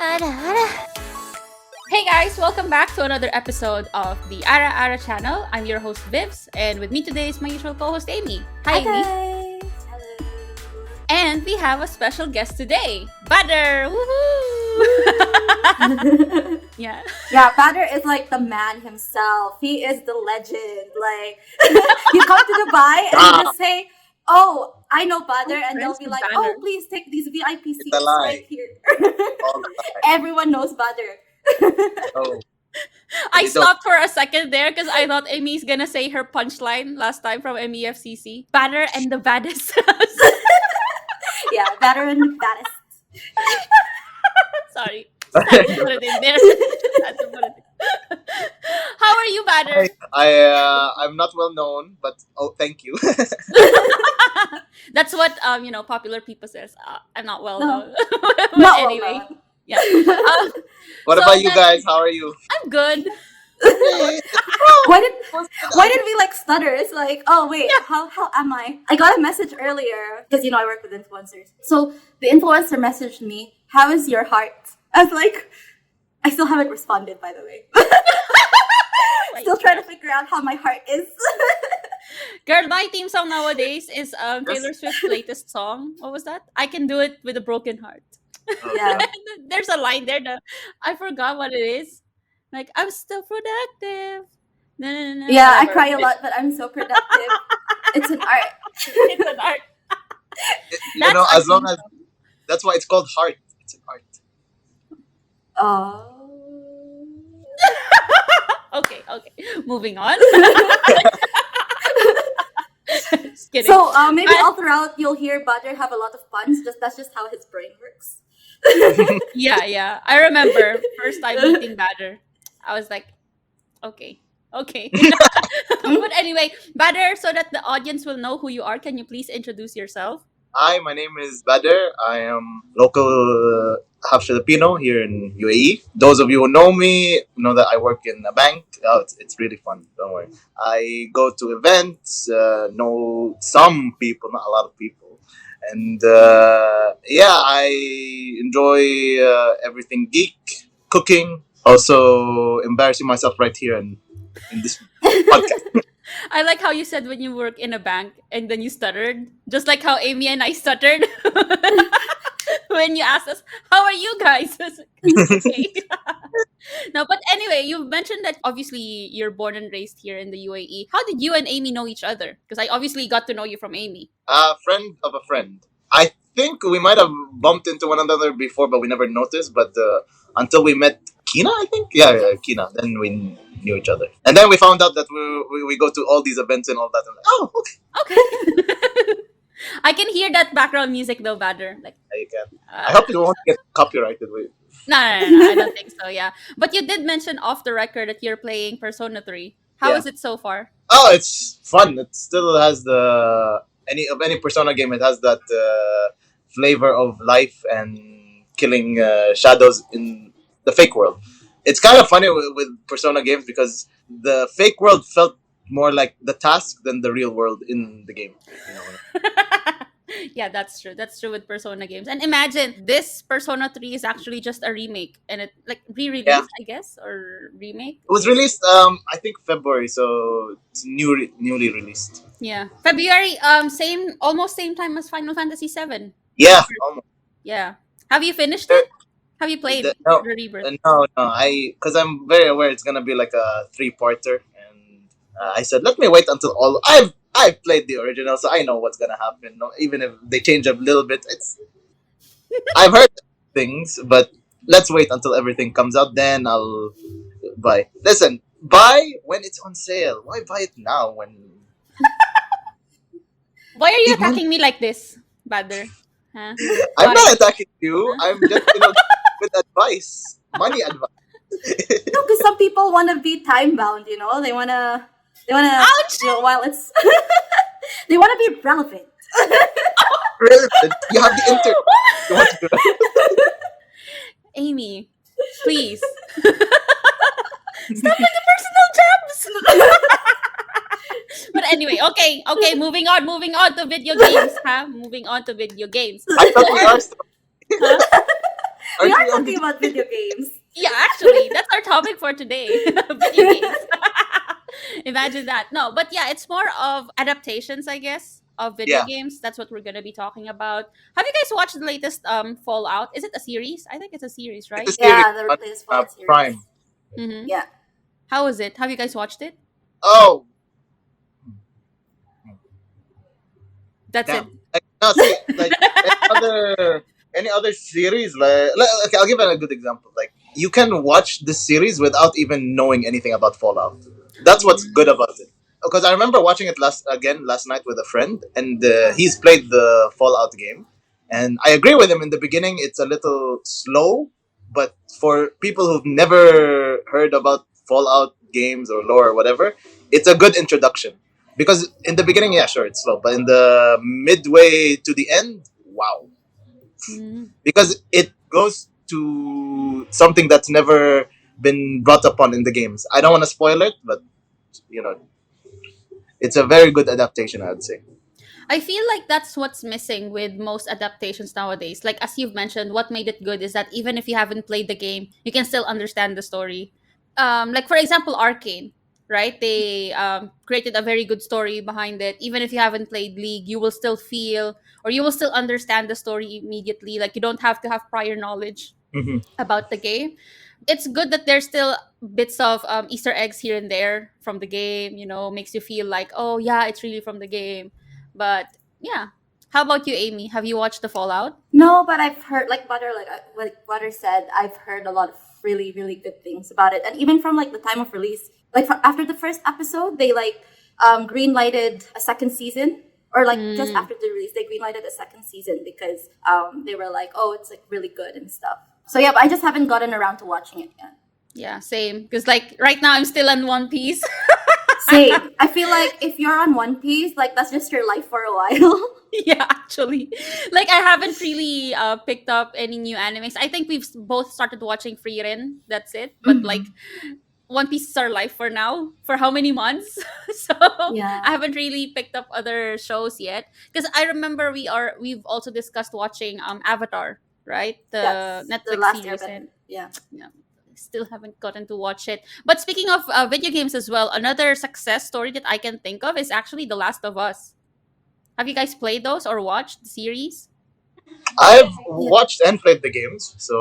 Ara Ara. Hey guys, welcome back to another episode of the Ara Ara Channel. I'm your host Vivz, and with me today is my usual co-host Amy. Hi Amy. Guys. Hello. And we have a special guest today, Badr. Woohoo! Yeah. Yeah, Badr is like the man himself. He is the legend. Like, you come to Dubai and you just say, "Oh, I know Badr," and they'll be like, "Oh, please take these VIP seats right here." Everyone knows Badr. Oh, I You don't- stopped for a second there because I thought Amy's gonna say her punchline last time from MEFCC. Badr and the baddest. Yeah, Badr and the baddest. Sorry. Had to put it in there. Had to put it in. How are you, Badr? I'm not well known, but thank you. That's what popular people says. I'm not well No. known. But Not well anyway, known. yeah. What So about you then- guys? How are you? I'm good. Why did we like stutter? It's like, oh wait, how am I? I got a message earlier because I work with influencers. So the influencer messaged me, "How is your heart?" I was like, I still haven't responded, by the way. Still trying to figure out how my heart is. Girl, my theme song nowadays is Taylor Swift's latest song. What was that? I Can Do It With a Broken Heart. Yeah. There's a line there that I forgot what it is. Like, I'm still productive. No, Yeah, I whatever. cry a lot, but I'm so productive. It's an art. It's an art. You know, That's as long our as that's why it's called heart. It's an art. Oh. Okay. Moving on. Just kidding. So maybe all throughout you'll hear Badr have a lot of puns. That's just how his brain works. Yeah. I remember first time meeting Badr. I was like, okay. But anyway, Badr, so that the audience will know who you are, can you please introduce yourself? Hi, my name is Badr. I am local half Filipino here in UAE. Those of you who know me know that I work in a bank. Oh, it's really fun. Don't worry. I go to events, know some people, not a lot of people. And I enjoy everything geek, cooking, also embarrassing myself right here in this podcast. I like how you said when you work in a bank and then you stuttered, just like how Amy and I stuttered when you asked us, "How are you guys?" Okay. No, but anyway, you mentioned that obviously you're born and raised here in the UAE. How did you and Amy know each other? Because I obviously got to know you from Amy. A friend of a friend. I think we might have bumped into one another before, but we never noticed. But until we met Kina, I think. Yeah, Kina. Then we knew each other. And then we found out that we go to all these events and all that. I'm like, oh, okay. Okay. I can hear that background music though, Badr. Like, Yeah, you can. I hope you won't get copyrighted with. no, I don't think so. Yeah, but you did mention off the record that you're playing Persona 3. How Yeah. is it so far? Oh, it's fun. It still has any Persona game. It has that flavor of life and killing shadows in the fake world. It's kind of funny with Persona games because the fake world felt more like the task than the real world in the game. You know? Yeah, that's true. That's true with Persona games. And imagine this Persona 3 is actually just a remake and it like re-released, Yeah. I guess, or remake. It was released, I think February, so it's newly released. Yeah, February. Almost same time as Final Fantasy 7. Yeah, almost. Yeah. Have you finished it? Have you played No. the Rebirth? No, because I'm very aware it's gonna be like a 3-parter, and I said let me wait until all I've played the original, so I know what's gonna happen. No, even if they change a little bit, I've heard things, but let's wait until everything comes out. Then I'll buy. Listen, buy when it's on sale. Why buy it now when? Why are you Even- attacking me like this, Badr? Huh? I'm Why? not attacking you. I'm just with advice, money advice. No, because some people want to be time bound. They wanna. Ouch! While it's, they want to be relevant. Relevant. You have the internet. You want to do that? Amy, please. Stop with the personal jabs. But anyway, okay, moving on to video games, huh? Moving on to video games. I thought we are still. We Aren't are we on talking video? about video games. Yeah, actually, that's our topic for today. Video games. Imagine that. No, but yeah, it's more of adaptations, I guess, of video Yeah, games. That's what we're gonna be talking about. Have you guys watched the latest Fallout? Is it a series? I think it's a series, it's a right? series Yeah, the on latest Fallout series. Prime. Mm-hmm. Yeah. How is it? Have you guys watched it? Oh, That's it. damn. Like, no, see, like any other series, okay, I'll give a good example. Like you can watch this series without even knowing anything about Fallout. That's what's good Mm. about it. Because I remember watching it last night with a friend, and Uh, he's played the Fallout game, and I agree with him. In the beginning, it's a little slow, but for people who've never heard about Fallout games or lore or whatever, it's a good introduction. Because in the beginning, yeah, sure, it's slow, but in the midway to the end, wow! Mm. Because it goes to something that's never been brought upon in the games. I don't want to spoil it, but you know, it's a very good adaptation, I'd say. I feel like that's what's missing with most adaptations nowadays. Like as you've mentioned, what made it good is that even if you haven't played the game, you can still understand the story. Like for example, Arcane, right? They created a very good story behind it. Even if you haven't played League, you will still feel or you will still understand the story immediately. Like you don't have to have prior knowledge Hmm. about the game. It's good that there's still bits of Easter eggs here and there from the game. Makes you feel like, oh yeah, it's really from the game. But yeah, how about you, Amy? Have you watched the Fallout? no, but I've heard like Butter said, I've heard a lot of really really good things about it, and even from like the time of release, like after the first episode, they like green lighted a second season, or like just Mm, after the release, they green lighted a second season because they were like, oh, it's like really good and stuff. So yeah, but I just haven't gotten around to watching it yet. yeah, same. Because like right now, I'm still on One Piece. Same. I feel like if you're on One Piece, like that's just your life for a while. Yeah, actually, like I haven't really picked up any new animes. I think we've both started watching Frieren. That's it. But like Mhm. One Piece is our life for now. For how many months? So I Yeah. haven't really picked up other shows yet. Because I remember we've also discussed watching Avatar, right? The Yes. The Netflix last series, and Airbender. Yeah. yeah, still haven't gotten to watch it. But speaking of video games as well, another success story that I can think of is actually The Last of Us. Have you guys played those or watched the series? I've Yeah. watched and played the games, so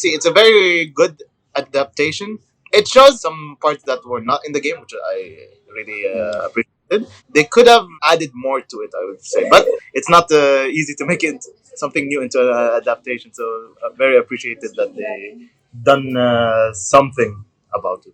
it's a very good adaptation. It shows some parts that were not in the game, which I really appreciated. They could have added more to it, I would say, but it's not easy to make it something new into an adaptation. So very appreciated that they done something about it.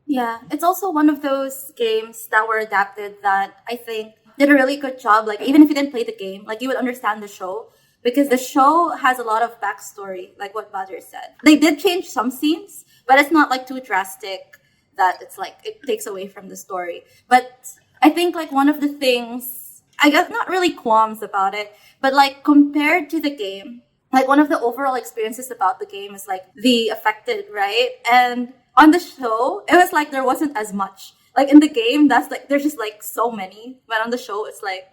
Yeah, it's also one of those games that were adapted that I think did a really good job. Like, even if you didn't play the game, like, you would understand the show because the show has a lot of backstory, like what Badger said. They did change some scenes, but it's not like too drastic that it's like it takes away from the story. But I think, like, one of the things, I guess, not really qualms about it, but like, compared to the game, like one of the overall experiences about the game is like the affected, right? And on the show, it was like there wasn't as much. Like in the game, that's like there's just like so many, but on the show, it's like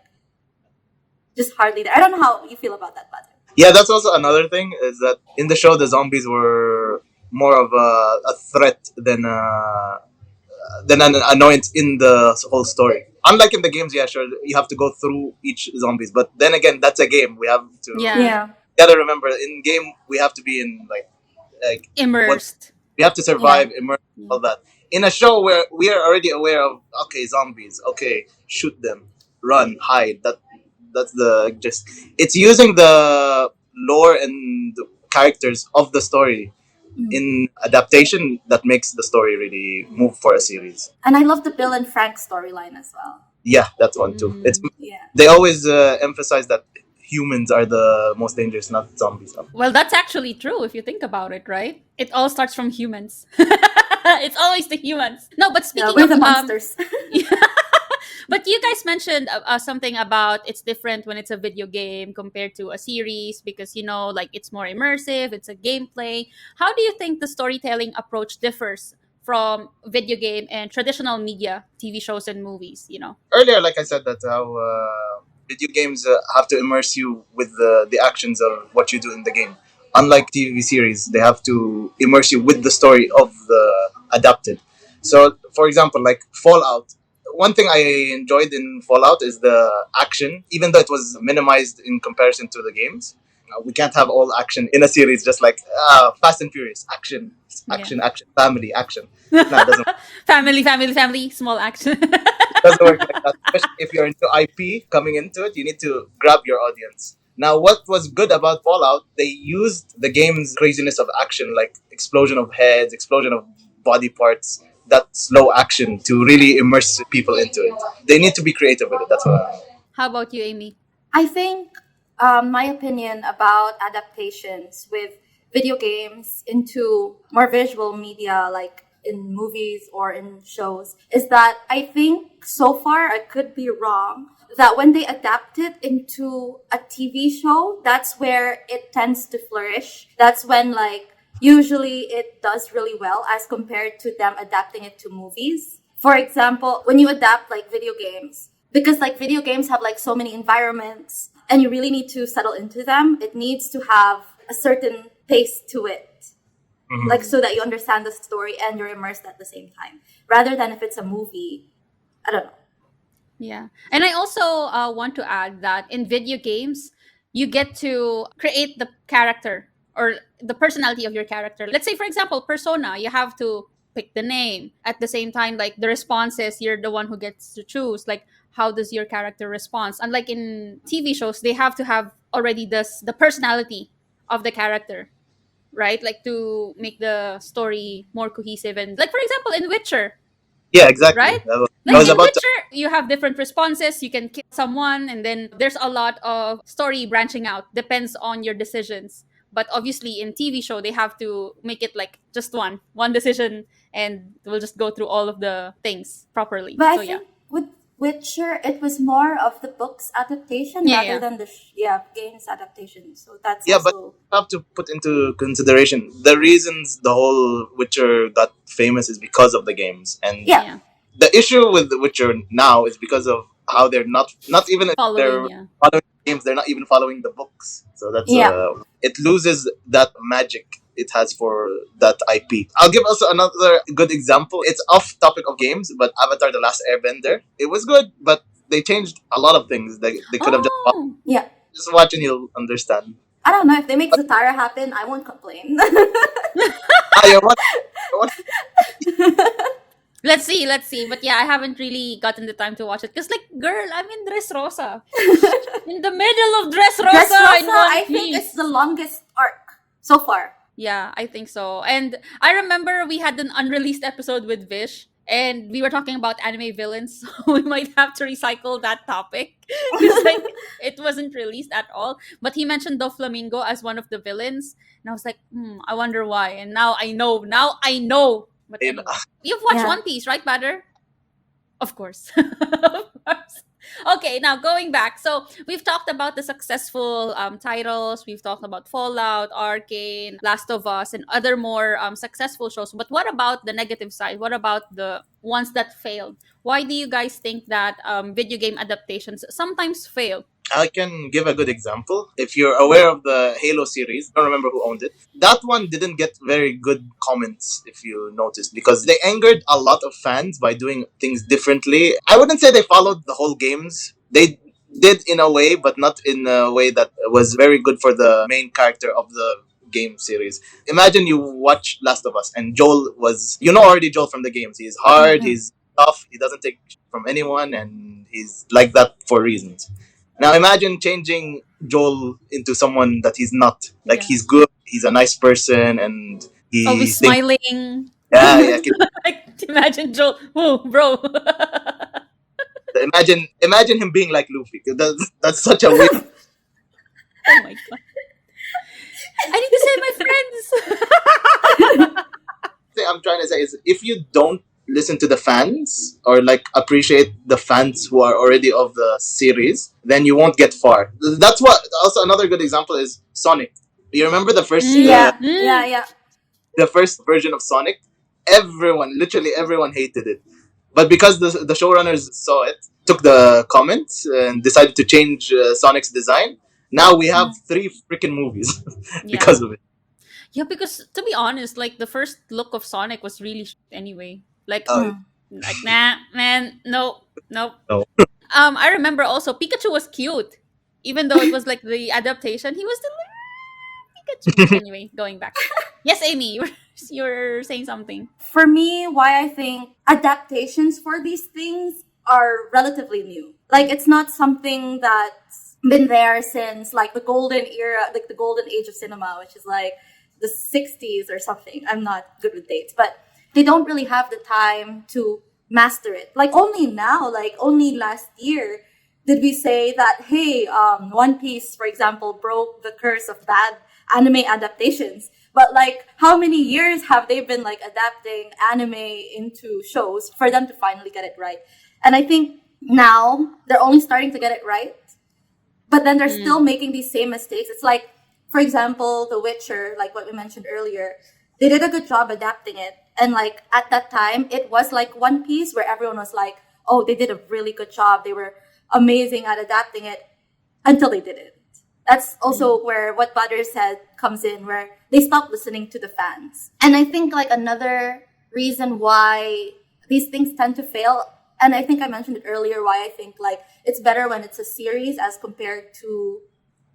just hardly there. I don't know how you feel about that, but Yeah, that's also another thing is that in the show the zombies were more of a threat than an annoyance in the whole story. Unlike in the games, yeah, sure, you have to go through each zombies, but then again, that's a game. We have to Yeah, yeah, gotta remember in game we have to be in like what immersed. we have to yeah, survive, immerse, Yeah. all that. In a show where we are already aware of, okay, zombies, okay, shoot them, run, hide. That's the just. It's using the lore and the characters of the story mm. in adaptation that makes the story really move for a series. And I love the Bill and Frank storyline as well. Yeah, that's one too. It's Mm. Yeah, they always emphasize that humans are the most dangerous, not zombies. Well, that's actually true if you think about it, right? It all starts from humans. It's always the humans. No, but yeah, speaking we're of the monsters. but you guys mentioned something about it's different when it's a video game compared to a series because like it's more immersive, it's a gameplay. How do you think the storytelling approach differs from video game and traditional media, TV shows and movies? Earlier, like I said, that how video games have to immerse you with the actions of what you do in the game. Unlike TV series, they have to immerse you with the story of the adapted. So, for example, like Fallout, one thing I enjoyed in Fallout is the action, even though it was minimized in comparison to the games. We can't have all action in a series just like Fast and Furious action, Yeah. action, family action. No, it doesn't. Family, small action. Doesn't work like that. Especially if you're into IP coming into it, you need to grab your audience. Now, what was good about Fallout, they used the game's craziness of action, like explosion of heads, explosion of body parts, that slow action to really immerse people into it. They need to be creative with it. That's what I How about you, Amy? I think my opinion about adaptations with video games into more visual media, like in movies or in shows, is that I think so far, I could be wrong, that when they adapt it into a TV show, that's where it tends to flourish. That's when, like, usually it does really well as compared to them adapting it to movies. For example, when you adapt like video games, because like video games have like so many environments and you really need to settle into them, it needs to have a certain pace to it, like so that you understand the story and you're immersed at the same time, rather than if it's a movie. I don't know. Yeah. And I also want to add that in video games, you get to create the character or the personality of your character. Let's say, for example, Persona, you have to pick the name. At the same time, like the responses, you're the one who gets to choose. Like, how does your character respond? Unlike in TV shows, they have to have already the personality of the character, right? Like to make the story more cohesive. And like, for example, in Witcher, Yeah, exactly. right? I Like was in about to. Witcher, you have different responses. You can kill someone, and then there's a lot of story branching out. Depends on your decisions. But obviously, in TV show, they have to make it like just one decision, and we'll just go through all of the things properly. But I So yeah, think with Witcher, it was more of the book's adaptation Yeah, rather yeah. than the game's adaptation. So that's Yeah, but also you have to put into consideration the reasons the whole Witcher got famous is because of the games, and Yeah. yeah, the issue with The Witcher now is because of how they're not even if following, they're yeah, following the games, they're not even following the books. So that's Yeah. it loses that magic it has for that IP. I'll give also another good example. It's off topic of games, but Avatar: The Last Airbender. It was good, but they changed a lot of things. They could have Oh, Yeah. just watch and you'll understand. I don't know if they make Zatara happen, I won't complain. Yeah, what? let's see. But yeah, I haven't really gotten the time to watch it because, like, girl, I'm in Dressrosa, in the middle of Dressrosa, Dressrosa, in One I think Piece. it's the longest arc so far. Yeah, I think so. And I remember we had an unreleased episode with Vish, and we were talking about anime villains. So we might have to recycle that topic because like it wasn't released at all. But he mentioned Doflamingo as one of the villains, and I was like, I wonder why. And now I know. Now I know. But You know, anyway, you've watched Yeah. One Piece, right, Badder? Of course. Of course. Okay, now going back. So we've talked about the successful titles. We've talked about Fallout, Arcane, Last of Us, and other more successful shows. But what about the negative side? What about the ones that failed? Why do you guys think that video game adaptations sometimes fail? I can give a good example. If you're aware of the Halo series, I don't remember who owned it. That one didn't get very good comments, if you noticed, because they angered a lot of fans by doing things differently. I wouldn't say they followed the whole games. They did in a way, but not in a way that was very good for the main character of the game series. Imagine you watch Last of Us and Joel was, you know already Joel from the games. He's hard, Mhm. he's tough, he doesn't take shit from anyone, and he's like that for reasons. Now imagine changing Joel into someone that he's not. Like Yeah. he's good, he's a nice person, and he Always thinks, smiling. yeah. Like, imagine Joel. Oh, bro. Imagine him being like Luffy. That's such a weird. Oh my god. I need to save my friends. Thing I'm trying to say is if you don't listen to the fans or like appreciate the fans who are already of the series, then you won't get far. That's what. Also, another good example is Sonic. You remember the first Yeah. Mm. Yeah. the first version of Sonic? Everyone, literally everyone, hated it. But because the showrunners saw it, took the comments and decided to change Sonic's design, Now we have 3 freaking movies because Yeah. of it. Yeah, because to be honest, like the first look of Sonic was really anyway. Uh, Nah, man, no, no. no. I remember also Pikachu was cute, even though it was like the adaptation. He was the little Pikachu. Anyway, going back. Yes, Amy, you're saying something. For me, why I think adaptations for these things are relatively new. Like, it's not something that's been there since like the golden era, like the golden age of cinema, which is like the 60s or something. I'm not good with dates, but they don't really have the time to master it. Like, only now, like only last year, did we say that, hey, One Piece, for example, broke the curse of bad anime adaptations. But like, how many years have they been like adapting anime into shows for them to finally get it right? And I think now they're only starting to get it right, but then they're still making these same mistakes. It's like, for example, The Witcher, like what we mentioned earlier, they did a good job adapting it. And like at that time, it was like One Piece where everyone was like, oh, they did a really good job. They were amazing at adapting it until they didn't. That's also where what Butter said comes in, where they stop listening to the fans. And I think like another reason why these things tend to fail, and I think I mentioned it earlier, why I think like it's better when it's a series as compared to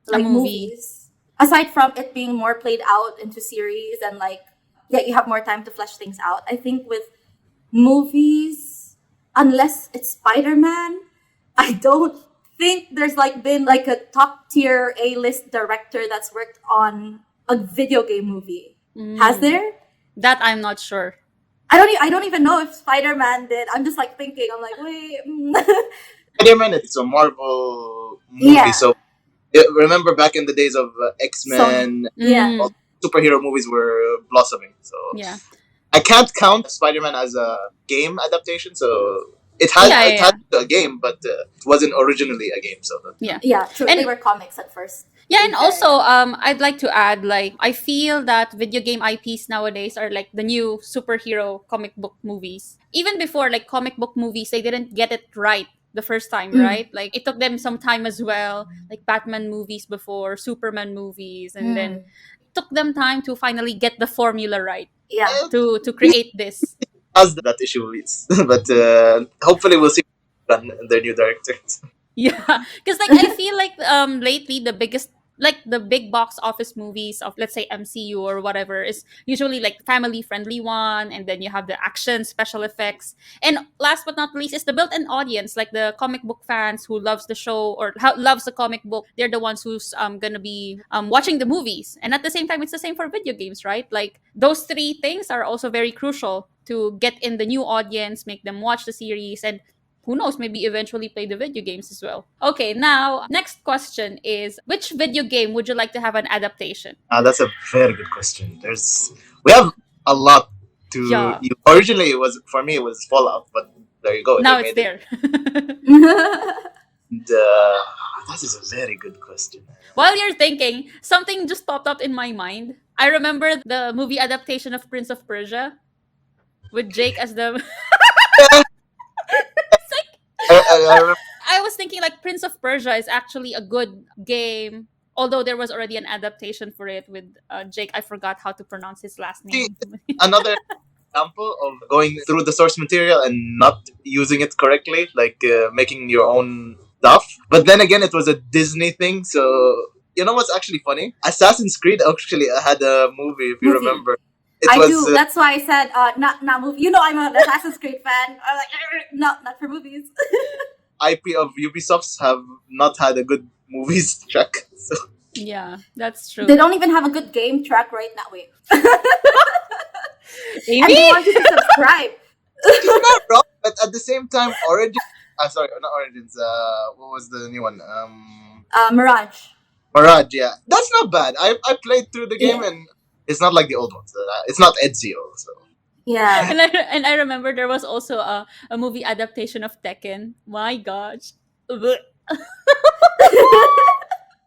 like movie. movies. Aside from it being more played out into series and like, yeah, you have more time to flesh things out. I think with movies, unless it's Spider-Man, I don't think there's like been like a top tier A-list director that's worked on a video game movie. Has there? That I'm not sure. I don't even know if Spider-Man did. I'm just like thinking. I'm like, wait. Spider-Man, it's a Marvel movie, Yeah. so remember back in the days of X-Men, Yeah. all superhero movies were blossoming. So Yeah. I can't count Spider-Man as a game adaptation. So it had a game, but it wasn't originally a game. So Yeah, true. And- they were comics at first. Yeah, and also I'd like to add, like, I feel that video game IPs nowadays are like the new superhero comic book movies. Even before, like, comic book movies, they didn't get it right the first time, right? Like, it took them some time as well, like Batman movies before, Superman movies, and then it took them time to finally get the formula right. Yeah. To create this. as that issue leads, but hopefully we'll see their new directors. Yeah, because like I feel like lately the biggest, like the big box office movies of, let's say, MCU or whatever, is usually like family friendly one, and then you have the action special effects, and last but not least is the built-in audience, like the comic book fans who loves the show or loves the comic book. They're the ones who's gonna be watching the movies, and at the same time it's the same for video games, right? Like those three things are also very crucial to get in the new audience, make them watch the series, and who knows, maybe eventually play the video games as well. Okay, now, next question is, which video game would you like to have an adaptation? That's a very good question. We have a lot to. Yeah. Originally, it was for me it was Fallout, but there you go. Now they it's made there. And, that is a very good question. While you're thinking, something just popped up in my mind. I remember the movie adaptation of Prince of Persia with Jake as the... I remember I was thinking like Prince of Persia is actually a good game, although there was already an adaptation for it with Jake. I forgot how to pronounce his last name. another example of going through the source material and not using it correctly, like making your own stuff. But then again, it was a Disney thing, so you know what's actually funny? Assassin's Creed actually had a movie, if you remember. I do. That's why I said not movie. You know, I'm an Assassin's Creed fan. I'm like, not for movies. IP of Ubisofts have not had a good movies track. So Yeah, that's true. They don't even have a good game track right now. Wait. Amy? And they want you to subscribe. it's not wrong, but at the same time, Origins. Sorry, not Origins. What was the new one? Mirage. Mirage. Yeah, that's not bad. I played through the game and it's not like the old ones. It's not Ezio. So Yeah. And I remember there was also a movie adaptation of Tekken. My gosh. Ugh.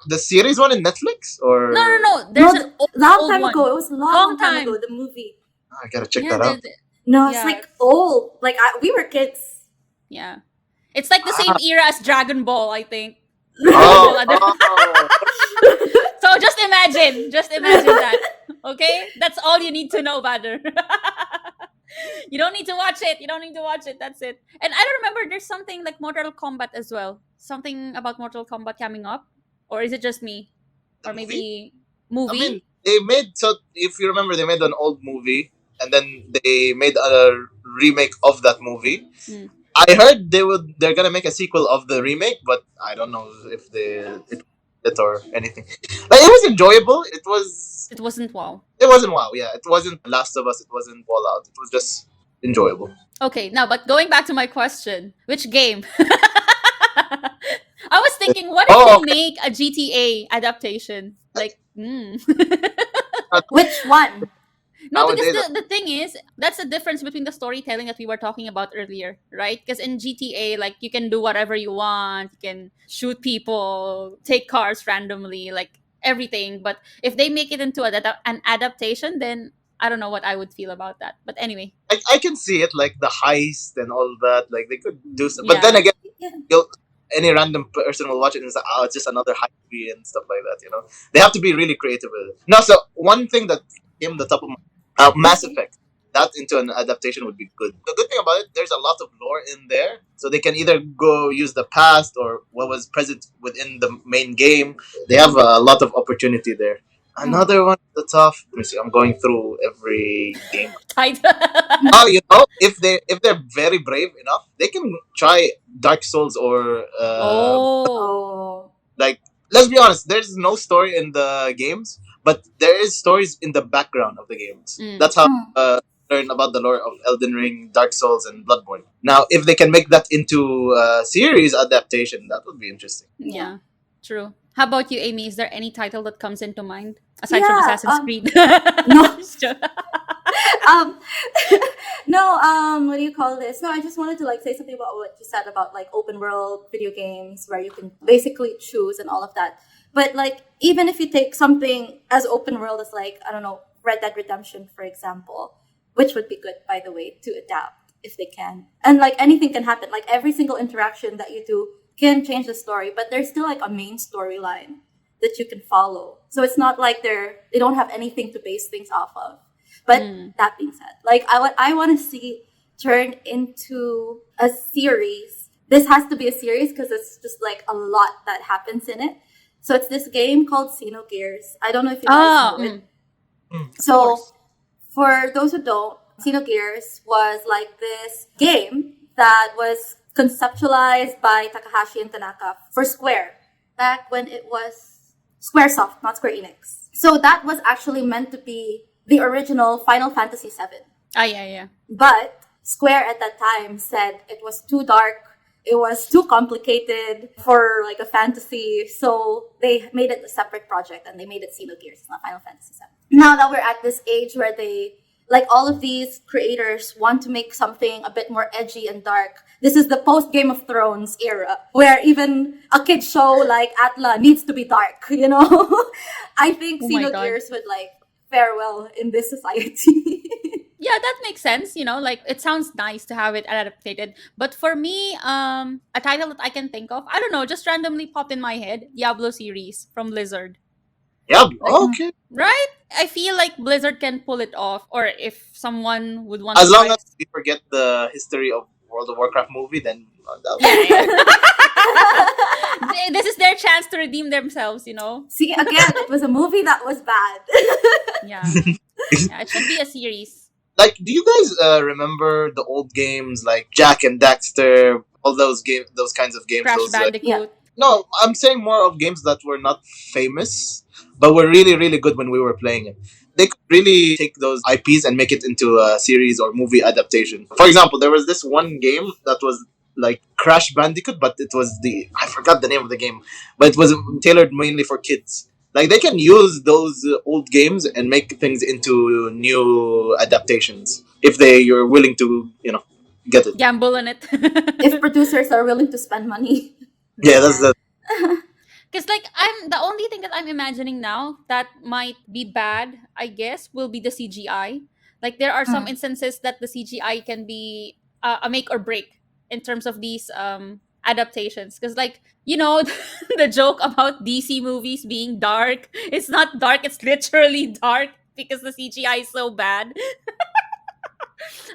the series one in Netflix or No. There's an long old time one. ago. It was a long time ago. The movie. I gotta check Yeah, that out. No, it's Yeah. like old. Like we were kids. Yeah. It's like the same era as Dragon Ball, I think. All Oh, other. oh. So just imagine that. Okay, that's all you need to know, Badr. You don't need to watch it. You don't need to watch it. That's it. And I don't remember. There's something like Mortal Kombat as well. Something about Mortal Kombat coming up, or is it just me? The Or movie? maybe I mean, movie. they made, so if you remember, they made an old movie and then they made a remake of that movie. Hmm. I heard they're gonna make a sequel of the remake, but I don't know if it or anything. Like, it was enjoyable. It wasn't wow. It wasn't wow. Yeah, it wasn't Last of Us. It wasn't Fallout. It was just enjoyable. Okay, now but going back to my question, which game? I was thinking, what if Oh, they okay. make a GTA adaptation? Like, Which one? no, because Nowadays, the thing is, that's the difference between the storytelling that we were talking about earlier, right? Because in GTA, like, you can do whatever you want, you can shoot people, take cars randomly, like everything. But if they make it into an adaptation, then I don't know what I would feel about that. But anyway, I can see it, like the heist and all that. Like, they could do some, but then yeah. again, Yeah. you'll, any random person will watch it and say, "Oh, it's just another heist movie," and stuff like that. They have to be really creative with it. No, so one thing that came to the top of my Mass Okay. Effect. That into an adaptation would be good. The good thing about it, there's a lot of lore in there, so they can either go use the past or what was present within the main game. They have a lot of opportunity there. Mm. Another one that's tough. Let me see. I'm going through every game. Title. Oh, if they're very brave enough, they can try Dark Souls or Oh. Oh. like, let's be honest, there's no story in the games, but there is stories in the background of the games. Mm. That's how Mm. learn about the lore of Elden Ring, Dark Souls, and Bloodborne. Now, if they can make that into a series adaptation, that would be interesting. Yeah, true. How about you, Amy? Is there any title that comes into mind aside from Yeah. Assassin's Creed? No. Just joke. um no, what do you call this? No, I just wanted to like say something about what you said about like open world video games where you can basically choose and all of that. But like, even if you take something as open world as, like, I don't know, Red Dead Redemption, for example, which would be good, by the way, to adapt if they can. And like, anything can happen. Like, every single interaction that you do can change the story, but there's still like a main storyline that you can follow. So it's not like they don't have anything to base things off of. But that being said, like, what I want to see turned into a series. This has to be a series because it's just like a lot that happens in it. So it's this game called Xenogears. I don't know if you guys know it. So course. for those who don't, Xenogears was like this game that was conceptualized by Takahashi and Tanaka for Square back when it was Squaresoft, not Square Enix. So that was actually meant to be the original Final Fantasy VII. Ah, yeah. But Square at that time said it was too dark, it was too complicated for like a fantasy, so they made it a separate project and they made it Xenogears, not Final Fantasy VII. Now that we're at this age where they, like, all of these creators want to make something a bit more edgy and dark. This is the post Game of Thrones era where even a kid show like Atla needs to be dark, you know? I think Oh my God. Xenogears would like fare well in this society. Yeah, that makes sense. Like, it sounds nice to have it adapted. But for me, a title that I can think of, I don't know, just randomly popped in my head: Diablo series from Blizzard. Yeah. Like, Okay. right? I feel like Blizzard can pull it off, or if someone would want to As long try. as we forget the history of World of Warcraft movie, then that would Yeah, be fine. this is their chance to redeem themselves. See, again, it was a movie that was bad. Yeah, it should be a series. Like, do you guys remember the old games like Jack and Daxter? All those kinds of games. Crash Those Bandicoot. no, I'm saying more of games that were not famous, but were really, really good when we were playing it. They could really take those IPs and make it into a series or movie adaptation. For example, there was this one game that was like Crash Bandicoot, but it was I forgot the name of the game, but it was tailored mainly for kids. Like, they can use those old games and make things into new adaptations if you're willing to, get it. Gamble on it. If producers are willing to spend money. Yeah, that's the Because, like, the only thing that I'm imagining now that might be bad, I guess, will be the CGI. Like, there are some instances that the CGI can be a make or break in terms of these adaptations, because like, you know, the joke about DC movies being dark, it's not dark, it's literally dark because the CGI is so bad.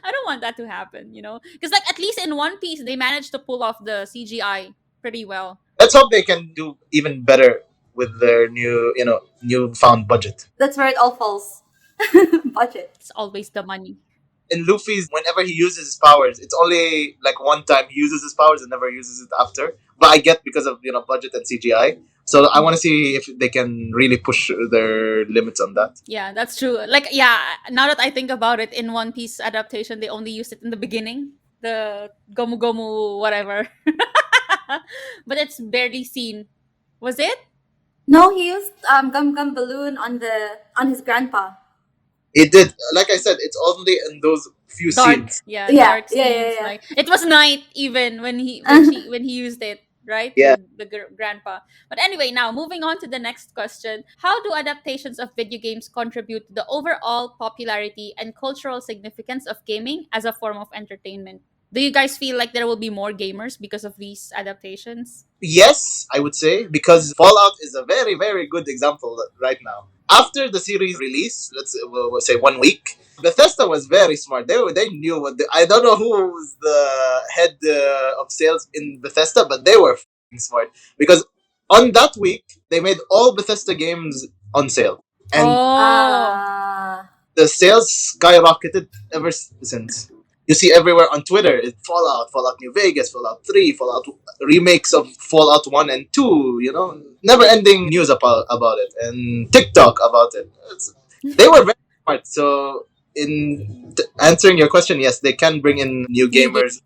I don't want that to happen, you know, because like at least in One Piece they managed to pull off the CGI pretty well. Let's hope they can do even better with their newfound budget. That's where it all falls. Budget. It's always the money. In Luffy's, whenever he uses his powers, it's only like one time he uses his powers and never uses it after. But I get because of budget and CGI. So I want to see if they can really push their limits on that. Yeah, that's true. Like, yeah, now that I think about it, in One Piece adaptation, they only used it in the beginning, the Gomu Gomu whatever, but it's barely seen. Was it No, he used Gum Gum Balloon on his grandpa. It did. Like I said, it's only in those few dark? scenes. Yeah, Yeah, dark yeah, scenes. yeah, yeah. Like it was night even when he used it. Right? Yeah. The grandpa. But anyway, now moving on to the next question. How do adaptations of video games contribute to the overall popularity and cultural significance of gaming as a form of entertainment? Do you guys feel like there will be more gamers because of these adaptations? Yes, I would say, because Fallout is a very, very good example right now. After the series release, we'll say 1 week, Bethesda was very smart. They knew I don't know who was the head of sales in Bethesda, but they were f***ing smart because on that week they made all Bethesda games on sale, and Ah. the sales skyrocketed ever since. You see everywhere on Twitter, it's Fallout New Vegas, Fallout 3, Fallout remakes of Fallout 1 and 2, never ending news about it, and TikTok about it. They were very smart. So, in answering your question, yes, they can bring in new New gamers,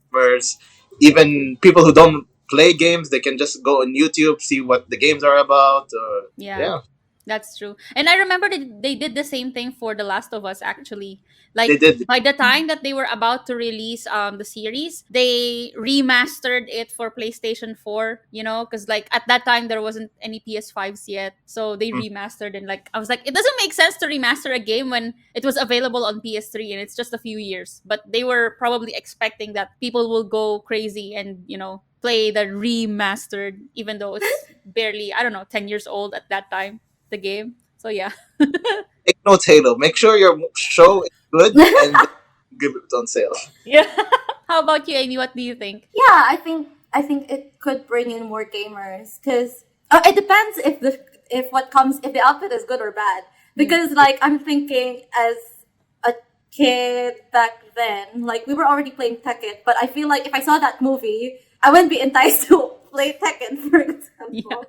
even people who don't play games, they can just go on YouTube, see what the games are about. Yeah. That's true. And I remember that they did the same thing for The Last of Us, actually. Like, They did. by the time that they were about to release the series, they remastered it for PlayStation 4, you know, because like at that time there wasn't any PS5s yet. So they remastered, and like I was like, it doesn't make sense to remaster a game when it was available on PS3 and it's just a few years. But they were probably expecting that people will go crazy and, you know, play the remastered, even though it's barely, I don't know, 10 years old at that time, the game. So yeah. Take notes, Halo. Make sure your show is good and give it on sale. Yeah. How about you, Amy? What do you think? Yeah, I think it could bring in more gamers because it depends if the outfit is good or bad. Because like I'm thinking as a kid back then, like we were already playing Tekken, but I feel like if I saw that movie, I wouldn't be enticed to play Tekken, for example.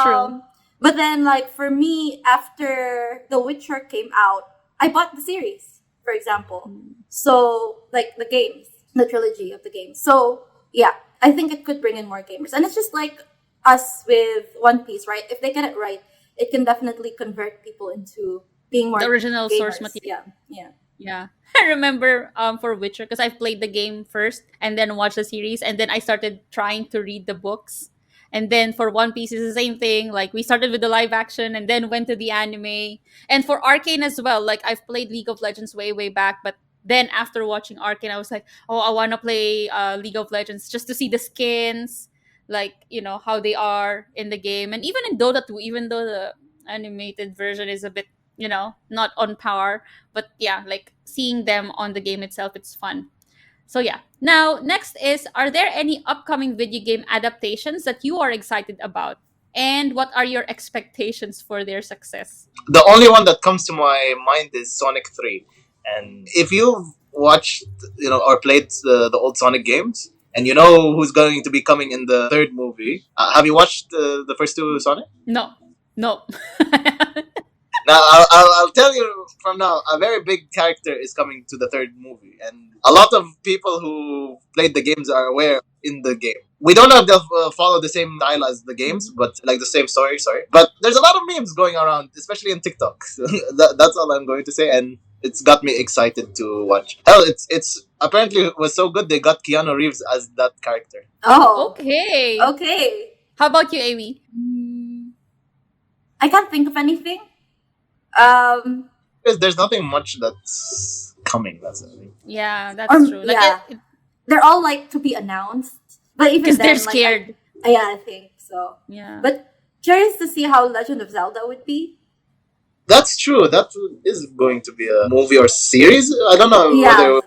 True. But then, like for me, after The Witcher came out, I bought the series, for example. So like the games, the trilogy of the games. So yeah, I think it could bring in more gamers, and it's just like us with One Piece, right? If they get it right, it can definitely convert people into being more The original gamers. source material. Yeah. Yeah. I remember for Witcher, because I've played the game first and then watched the series, and then I started trying to read the books. And then for One Piece, it's the same thing. Like we started with the live action and then went to the anime. And for Arcane as well, like I've played League of Legends way, way back. But then after watching Arcane, I was like, oh, I want to play League of Legends just to see the skins, like, you know, how they are in the game. And even in Dota 2, even though the animated version is a bit, you know, not on par, but yeah, like seeing them on the game itself, it's fun. So yeah. Now, next is, are there any upcoming video game adaptations that you are excited about? And what are your expectations for their success? The only one that comes to my mind is Sonic 3. And if you've watched, or played the old Sonic games, and you know who's going to be coming in the third movie, have you watched the first two Sonic? No. No. Now, I'll tell you from now, a very big character is coming to the third movie, and a lot of people who played the games are aware in the game. We don't have to follow the same style as the games, but like the same story, sorry. But there's a lot of memes going around, especially in TikTok. That's all I'm going to say, and it's got me excited to watch. Hell, it's apparently it was so good they got Keanu Reeves as that character. Oh. Okay. Okay. How about you, Amy? I can't think of anything. Because there's nothing much that's coming. That's the thing. Yeah, that's true. Like yeah. They're all like to be announced. But even Because they're then, like scared. yeah, I think so. Yeah. But curious to see how Legend of Zelda would be. That's true. That is going to be a movie or series. I don't know Yeah, whether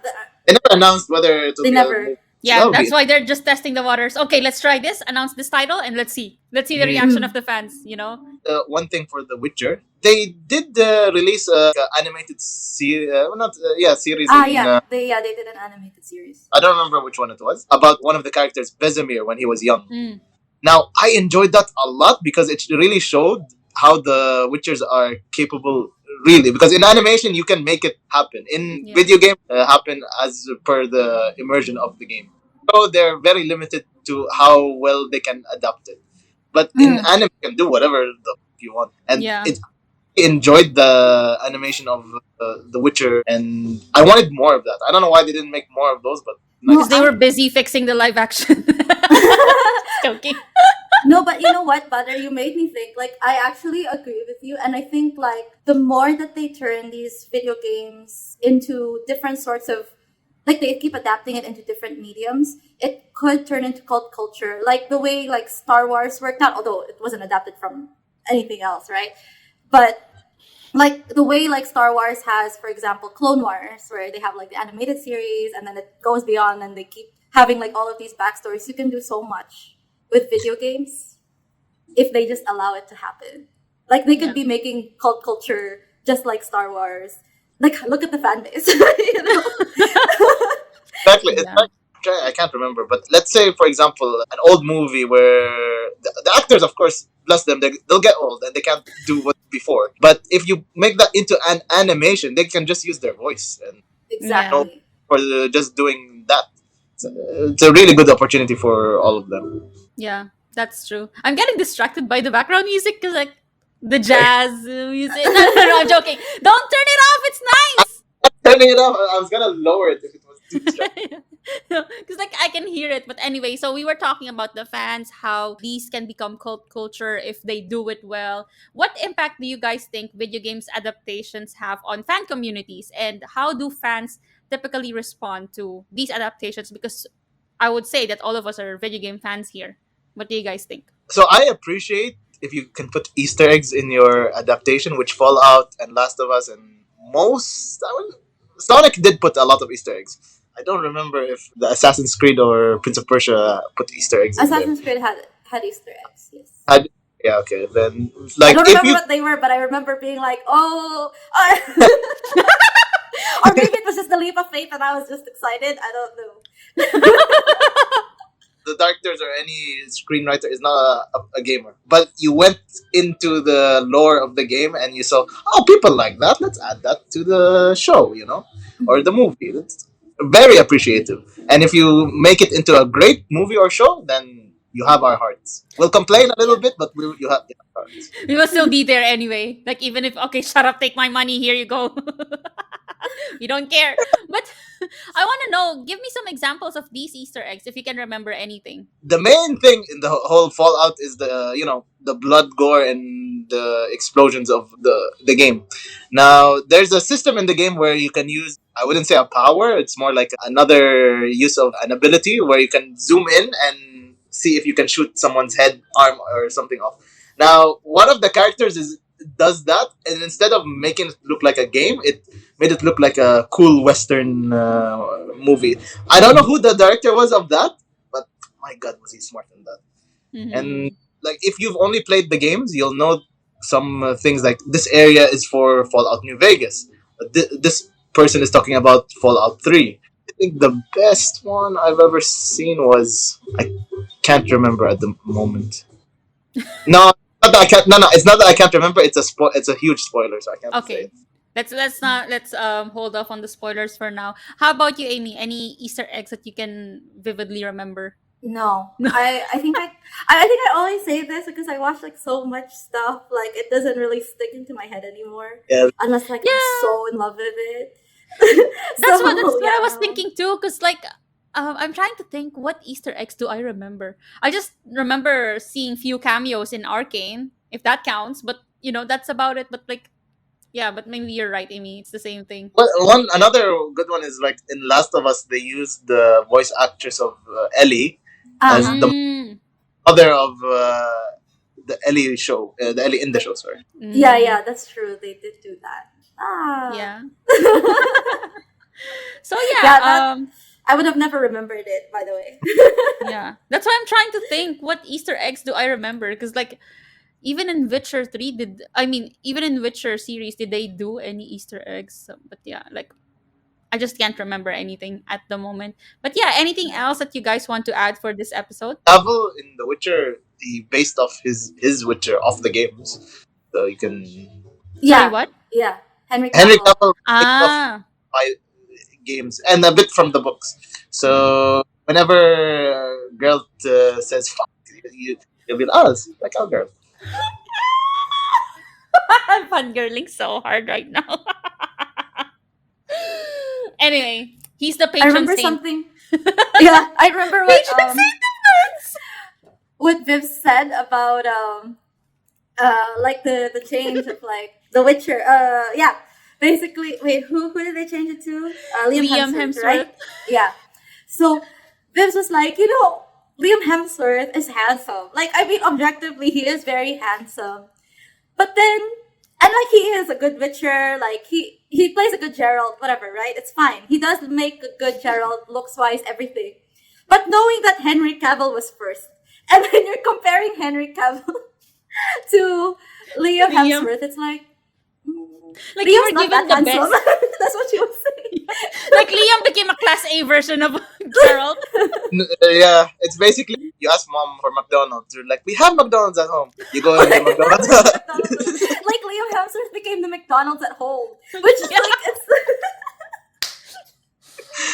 they never announced whether it will they be a never. movie. So that Yeah, would be that's why they're just testing the waters. Okay, let's try this, announce this title, and let's see. Let's see the mm, reaction of the fans, you know? one thing for The Witcher. They did release a animated series, not yeah, series in They did an animated series. I don't remember which one it was, about one of the characters, Vesemir, when he was young. Mm, Now, I enjoyed that a lot because it really showed how the Witchers are capable, really. Because in animation, you can make it happen. In yeah. video game, happen as per the immersion of the game. So they're very limited to how well they can adapt it. But in Mm. anime, you can do whatever the you want, and Yeah. it enjoyed the animation of the Witcher, and I wanted more of that. I don't know why they didn't make more of those, but No, nice. Because they were busy fixing the live action. Joking. No, but you know what, Butter? You made me think. Like, I actually agree with you. And I think, like, the more that they turn these video games into different sorts of, like, they keep adapting it into different mediums, it could turn into cult culture. Like, the way, like, Star Wars worked out, although it wasn't adapted from anything else, right? But like the way like Star Wars has, for example, Clone Wars, where they have like the animated series and then it goes beyond and they keep having like all of these backstories. You can do so much with video games if they just allow it to happen. Like they could Yeah. be making cult culture just like Star Wars. Like look at the fan base, you know? Exactly. It's Yeah. like I can't remember, but let's say, for example, an old movie where the actors, of course, bless them, they'll get old and they can't do what before. But if you make that into an animation, they can just use their voice and Yeah. Exactly. for just doing that. It's a really good opportunity for all of them. Yeah, that's true. I'm getting distracted by the background music because, like, the jazz music. No, no, no, I'm joking. Don't turn it off. It's nice. Turning it off, I was gonna lower it if it was too distracting. Because like I can hear it, but anyway, so we were talking about the fans, how these can become cult culture if they do it well. What impact do you guys think video games adaptations have on fan communities, and how do fans typically respond to these adaptations? Because I would say that all of us are video game fans here. What do you guys think? So I appreciate if you can put Easter eggs in your adaptation, which Fallout and Last of Us and most. Sonic did put a lot of Easter eggs. I don't remember if the Assassin's Creed or Prince of Persia put Easter eggs in there. Assassin's Creed had Easter eggs, yes. Had, yeah, okay. Then, I like, don't if remember you. what they were, but I remember being like, oh, or maybe it was just the leap of faith and I was just excited. I don't know. The directors or any screenwriter is not a gamer, but you went into the lore of the game and you saw, oh, people like that. Let's add that to the show, or the movie. That's very appreciative. And if you make it into a great movie or show, then you have our hearts. We'll complain a little bit, but you have our hearts. We will still be there anyway. Like even if okay, shut up, take my money, here you go. We don't care. But I want to know, give me some examples of these Easter eggs if you can remember anything. The main thing in the whole Fallout is the blood, gore, and the explosions of the game. Now, there's a system in the game where you can use, I wouldn't say a power, it's more like another use of an ability where you can zoom in and see if you can shoot someone's head, arm, or something off. Now, one of the characters does that, and instead of making it look like a game, it made it look like a cool Western movie. I don't know who the director was of that, but my God, was he smart in that. Mhm. And like, if you've only played the games, you'll know some things like this area is for Fallout New Vegas. This person is talking about Fallout 3. I think the best one I've ever seen was, I can't remember at the moment. No, not that I can't. No, it's not that I can't remember. It's a huge spoiler, so I can't say Okay. it. Let's hold off on the spoilers for now. How about you, Amy? Any Easter eggs that you can vividly remember? No, I think I think I always say this because I watch like so much stuff, like it doesn't really stick into my head anymore. Yeah. Unless like Yeah. I'm so in love with it. That's what I was yeah. thinking too. Cause like, I'm trying to think what Easter eggs do I remember. I just remember seeing few cameos in Arcane, if that counts. But that's about it. But like, yeah, but maybe you're right, Amy. It's the same thing. Well, another good one is like in Last of Us, they used the voice actress of Ellie, as Uh-huh. the Mm. mother of the Ellie show, the Ellie in the show. Sorry. Yeah, Mm. yeah, that's true. They did do that. Ah. Yeah. So yeah, Yeah, that I would have never remembered it, by the way. yeah. That's why I'm trying to think what Easter eggs do I remember, cuz like even in Witcher 3 did I mean even in Witcher series did they do any Easter eggs? So, but yeah, like I just can't remember anything at the moment. But yeah, anything else that you guys want to add for this episode? Cavill in The Witcher, he based off his Witcher off the games, so you can Sorry, Yeah, what? yeah. Henry Henry Cavill. Cavill based off Ah, by games and a bit from the books. So whenever girl says "fuck," you'll be like, oh, it's like our girl. I'm fangirling so hard right now. Anyway, he's the I patron remember saint. something. Yeah, I remember Patron saint of nerds. what Viv said about like the change of like The Witcher. Yeah. Basically, wait, who did they change it to? Liam Liam Hemsworth, Hemsworth. right? Yeah. So Viv's was like, you know, Liam Hemsworth is handsome. Like, I mean, objectively, he is very handsome. But then, and like he is a good Witcher, like he plays a good Geralt, whatever, right? It's fine. He does make a good Geralt, looks wise, everything. But knowing that Henry Cavill was first, and when you're comparing Henry Cavill to Liam Liam. Hemsworth, it's like Like you Liam's were not that given the handsome. best. That's what she was saying. Like Liam became a class A version of Gerald. Yeah, it's basically you ask mom for McDonald's. You're like, we have McDonald's at home. You go in the McDonald's. Like Liam Hemsworth became the McDonald's at home, which is Yeah. like it's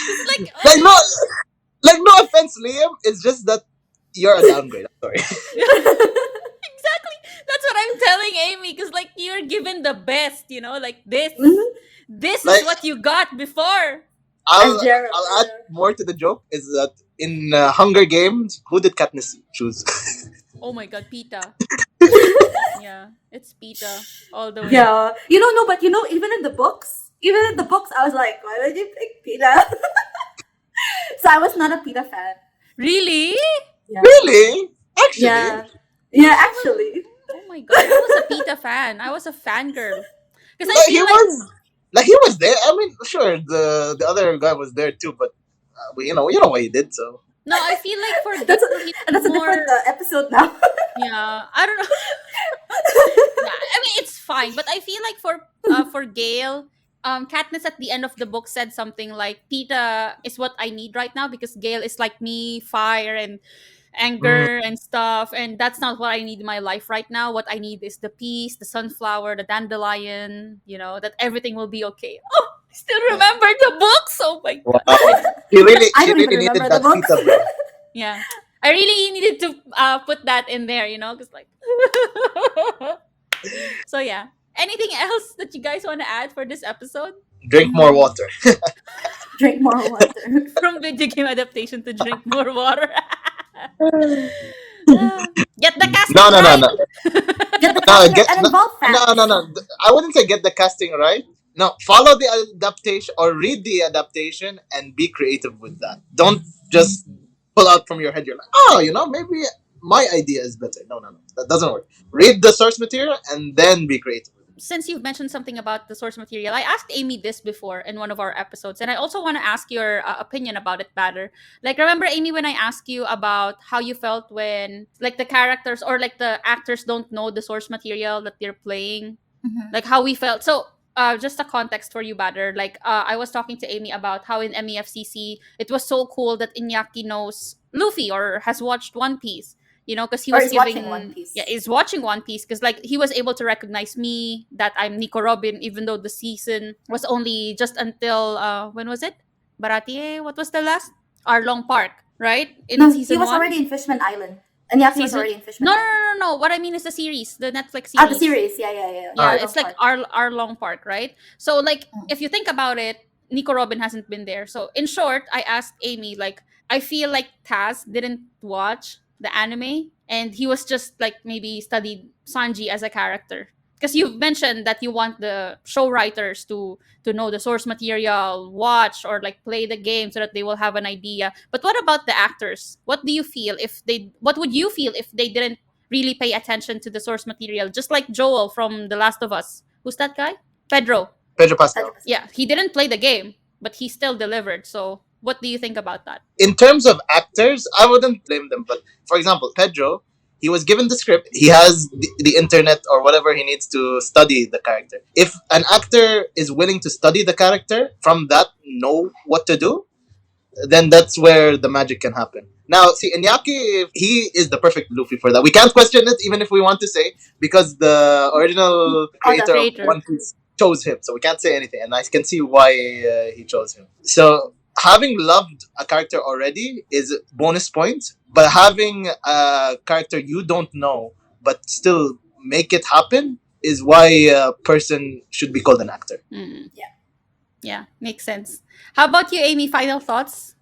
It's like like no, like no offense, Liam. It's just that you're a downgrade. I'm sorry. exactly. That's what I'm telling Amy because like you're given the best, you know, like this. Mhm. This is Like what you got before. As I'll Gerald. I'll add more to the joke is that in Hunger Games, who did Katniss choose? Oh my god, Pita. Yeah, it's Pita all the way. Yeah, you know, no, but you know, even in the books, I was like, why would you pick PETA? So I was not a PETA fan. Really? Yeah, Really? Actually, yeah, yeah. Actually, Oh my god, I was a Pita fan. I was a fangirl. Because I like he feel like was, like he was there. I mean, sure, the other guy was there too, but you know what he did. So no, I feel like for that's Gale, he that's was a different more. episode now. Yeah, I don't know. Yeah, I mean it's fine, but I feel like for Gale, Katniss at the end of the book said something like Pita is what I need right now because Gale is like me, fire and mm, anger and stuff, and that's not what I need in my life right now. What I need is the peace, the sunflower, the dandelion, you know, that everything will be okay. Oh, I still remember the books. Oh my god. wow, I she don't even really needed remember the that books. pizza bread. Yeah. I really needed to put that in there, you know, because like so yeah. Anything else that you guys want to add for this episode? Drink more water. Drink more water. From video game adaptation to drink more water. Get the casting No, no, no, right. no. Get the No, casting right and involve no, no, facts. no. I wouldn't say get the casting right. No, follow the adaptation or read the adaptation and be creative with that. Don't just pull out from your head. You're like, oh, maybe my idea is better. No, no, no. That doesn't work. Read the source material and then be creative. Since you've mentioned something about the source material, I asked Amy this before in one of our episodes, and I also want to ask your opinion about it, Batter. Like, remember, Amy, when I asked you about how you felt when, like, the characters or like the actors don't know the source material that they're playing, Mhm. like how we felt. So, just a context for you, Batter. Like, I was talking to Amy about how in MEFCC it was so cool that Inyaki knows Luffy or has watched One Piece. You know, because he Or was is watching One giving, Piece. yeah, is watching One Piece because like he was able to recognize me that I'm Nico Robin, even though the season was only just until when was it? Baratie, what was the last? Arlong Park, right? In No, he season was one, already in Fishman Island. And Yaki was season. already in Fishman No, no, Island. no, no, no. What I mean is the series, the Netflix Ah, the series. series. Yeah, yeah, yeah. Yeah, Alright. it's like our long park, right? So like if you think about it, Nico Robin hasn't been there. So in short, I asked Amy like I feel like Taz didn't watch the anime and he was just like maybe studied Sanji as a character. because you've mentioned that you want the show writers to know the source material, watch or like play the game so that they will have an idea. But what about the actors? What do you feel if they? What would you feel if they didn't really pay attention to the source material? Just like Joel from The Last of Us. Who's that guy? Pedro. Pedro Pascal. Yeah, he didn't play the game, but he still delivered. So, what do you think about that? In terms of actors, I wouldn't blame them. But for example, Pedro, he was given the script. He has the internet or whatever he needs to study the character. If an actor is willing to study the character, from that know what to do, then that's where the magic can happen. Now, see, Iñaki, he is the perfect Luffy for that. We can't question it, even if we want to say, because the original creator of creator. One Piece chose him, so we can't say anything, and I can see why he chose him. So, having loved a character already is bonus points, but having a character you don't know, but still make it happen, is why a person should be called an actor. Yeah, makes sense. How about you, Amy? Final thoughts?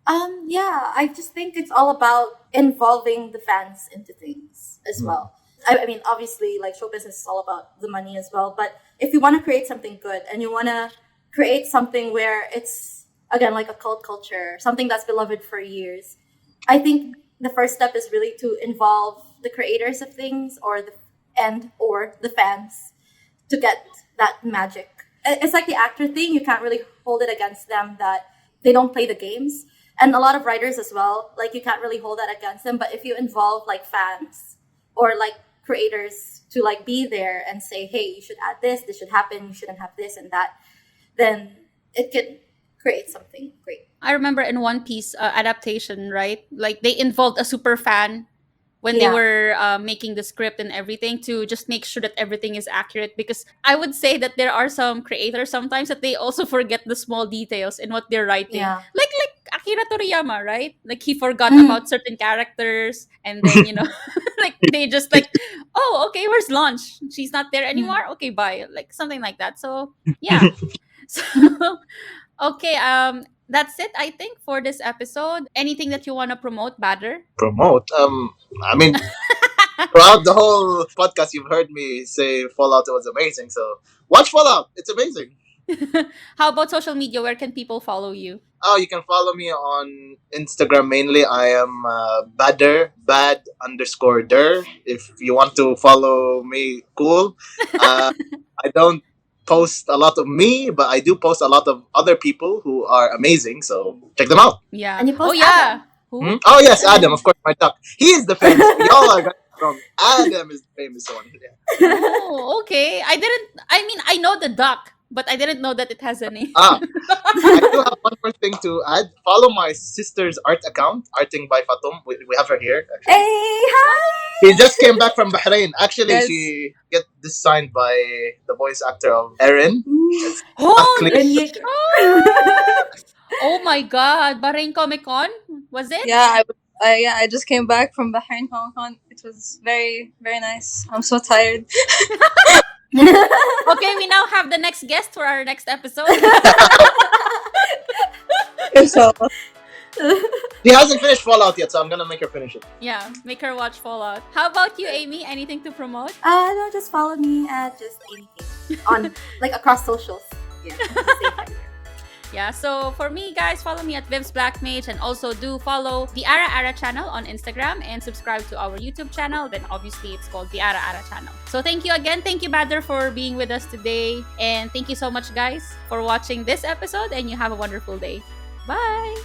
Yeah, I just think it's all about involving the fans into things as well. I mean, obviously, like show business is all about the money as well. But if you want to create something good and you want to create something where it's again like a cult culture, something that's beloved for years, I think the first step is really to involve the creators of things or the fans to get that magic. It's like the actor thing; you can't really hold it against them that they don't play the games. And a lot of writers as well, like you can't really hold that against them. But if you involve like fans or like creators to like be there and say, hey, you should add this should happen, you shouldn't have this and that, then it can create something great. I remember in One Piece adaptation, right? Like they involved a super fan when they were making the script and everything to just make sure that everything is accurate. Because I would say that there are some creators sometimes that they also forget the small details in what they're writing. Yeah. Like Akira Toriyama, right? Like he forgot about certain characters and then, like they just like, oh, okay, where's Launch? She's not there anymore? Okay, bye. Like something like that. So, yeah. So, okay, that's it, I think, for this episode. Anything that you want to promote, Badr? Promote? I mean, throughout the whole podcast, you've heard me say Fallout was amazing. So watch Fallout. It's amazing. How about social media? Where can people follow you? Oh, you can follow me on Instagram mainly. I am bad_der. If you want to follow me, cool. I don't post a lot of me, but I do post a lot of other people who are amazing. So check them out. Yeah. And you post yeah. Who? Oh yes, Adam. Of course, my duck. He is the famous. Y'all are got it wrong. Adam is the famous one. Yeah. Oh, okay. I know the duck, but I didn't know that it has a name. I do have one more thing to add. Follow my sister's art account, Arting by Fatum. We have her here. Actually. Hey, hi! She just came back from Bahrain. Actually, Yes. she get this signed by the voice actor of Eren. It's Holy Clear. shit! Oh my god, Bahrain Comic Con? Was it? Yeah, I just came back from Bahrain, Hong Kong. It was very, very nice. I'm so tired. Okay, we now have the next guest for our next episode. So, She hasn't finished Fallout yet, so I'm gonna make her finish it. Yeah, make her watch Fallout. How about you, Amy? Anything to promote? No, just follow me at just anything on like across socials. Yeah. Yeah, so for me, guys, follow me at Vivz Black Mage and also do follow the Ara Ara channel on Instagram and subscribe to our YouTube channel. Then obviously it's called the Ara Ara channel. So thank you again. Thank you, Badr, for being with us today. And thank you so much, guys, for watching this episode. And you have a wonderful day. Bye!